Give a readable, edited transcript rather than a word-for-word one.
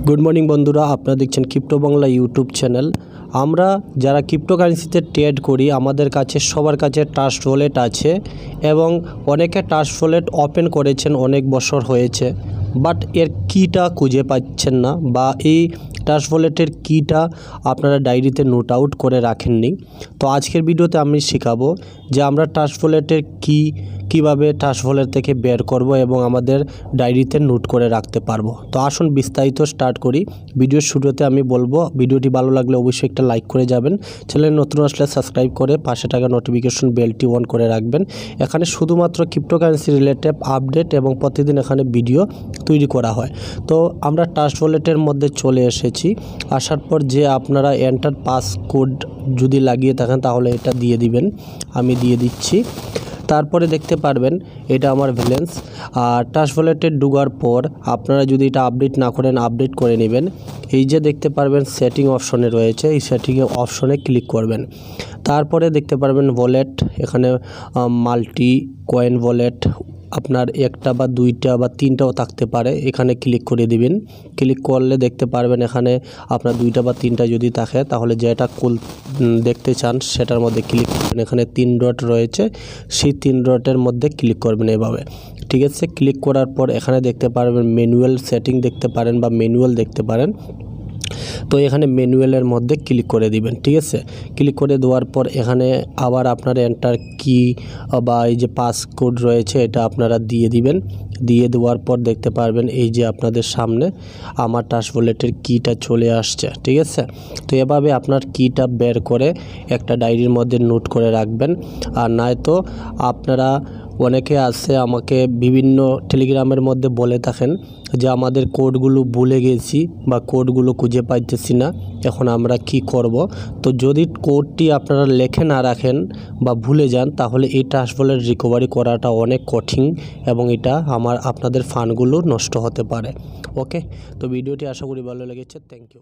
Good morning बंधुरा आपनारा देखছেন crypto Bangla YouTube channel. আমরা যারা ক্রিপ্টোকারেন্সিতে ট্রেড করি আমাদের কাছে সবার কাছে ট্রাস্ট ওয়ালেট আছে এবং অনেকে ট্রাস্ট ওয়ালেট ওপেন করেছেন, অনেক বছর হয়েছে, বাট এর কিটা খুঁজে পাচ্ছেন না বা এই ট্রাস্ট ওয়ালেটের কিটা আপনারা ডায়েরিতে নোট আউট করে রাখেননি। তো আজকের ভিডিওতে আমি শেখাবো যে আমরা ট্রাস্ট ওয়ালেটের কীভাবে ট্রাস্ট ওয়ালেট থেকে বের করব এবং আমাদের ডায়েরিতে নোট করে রাখতে পারবো। তো আসুন বিস্তারিত স্টার্ট করি। ভিডিওর শুরুতে আমি বলবো ভিডিওটি ভালো লাগলে অবশ্যই একটা লাইক করে যাবেন, চ্যানেলে নতুন আসলে সাবস্ক্রাইব করে পাশে থাকা নোটিফিকেশন বেলটি অন করে রাখবেন। এখানে শুধুমাত্র ক্রিপ্টোকারেন্সি রিলেটেড আপডেট এবং প্রতিদিন এখানে ভিডিও তৈরি করা হয়। তো আমরা ট্রাস্ট ওয়ালেটের মধ্যে চলে এসেছি। আসার পর যে আপনারা এন্টার পাস কোড যদি লাগিয়ে থাকেন তাহলে এটা দিয়ে দিবেন, আমি দিয়ে দিচ্ছি। তারপরে দেখতে পারবেন এটা আমার ব্যালেন্স। আর ট্রাস্ট ওয়ালেটে ঢোকার পর আপনারা যদি এটা আপডেট না করেন আপডেট করে নেবেন। এই যে দেখতে পারবেন সেটিং অপশনে রয়েছে, এই সেটিংয়ে অপশনে ক্লিক করবেন। তারপরে দেখতে পারবেন ওয়ালেট, এখানে মাল্টি কয়েন ওয়ালেট আপনার একটা বা দুইটা বা তিনটাও থাকতে পারে, এখানে ক্লিক করে দিবেন। ক্লিক করলে দেখতে পারবেন এখানে আপনার দুইটা বা তিনটা যদি থাকে তাহলে যেটা দেখতে চান সেটার মধ্যে ক্লিক করবেন। এখানে 3 ডট রয়েছে, সেই 3 ডটের মধ্যে ক্লিক করবেন এভাবে, ঠিক আছে। ক্লিক করার পর এখানে দেখতে পারবেন ম্যানুয়াল সেটিং দেখতে পারেন বা ম্যানুয়াল দেখতে পারেন। তো এখানে ম্যানুয়ালের মধ্যে ক্লিক করে দিবেন, ঠিক আছে। ক্লিক করে দেওয়ার পর এখানে আবার আপনার এন্টার কি বা এই যে পাস কোড রয়েছে এটা আপনারা দিয়ে দিবেন। দিয়ে দেওয়ার পর দেখতে পারবেন এই যে আপনাদের সামনে আমার ট্রাস্ট ওয়ালেটের কিটা চলে আসছে, ঠিক আছে। তো এভাবে আপনার কিটা বের করে একটা ডায়েরির মধ্যে নোট করে রাখবেন। আর নয়তো আপনারা অনেকে আছে আমাকে বিভিন্ন টেলিগ্রামের মধ্যে বলে থাকেন যে আমাদের কোডগুলো ভুলে গেছি বা কোডগুলো খুঁজে পাইতেছি না, এখন আমরা কি করব। তো যদি কোডটি আপনারা লেখে না রাখেন বা ভুলে যান তাহলে এই ট্রাস্ট ওয়ালেট রিকভারি করাটা অনেক কঠিন এবং এটা আপনাদের ফান্ডগুলো নষ্ট হতে পারে। ওকে, তো ভিডিওটি আশা করি ভালো লেগেছে। Thank you.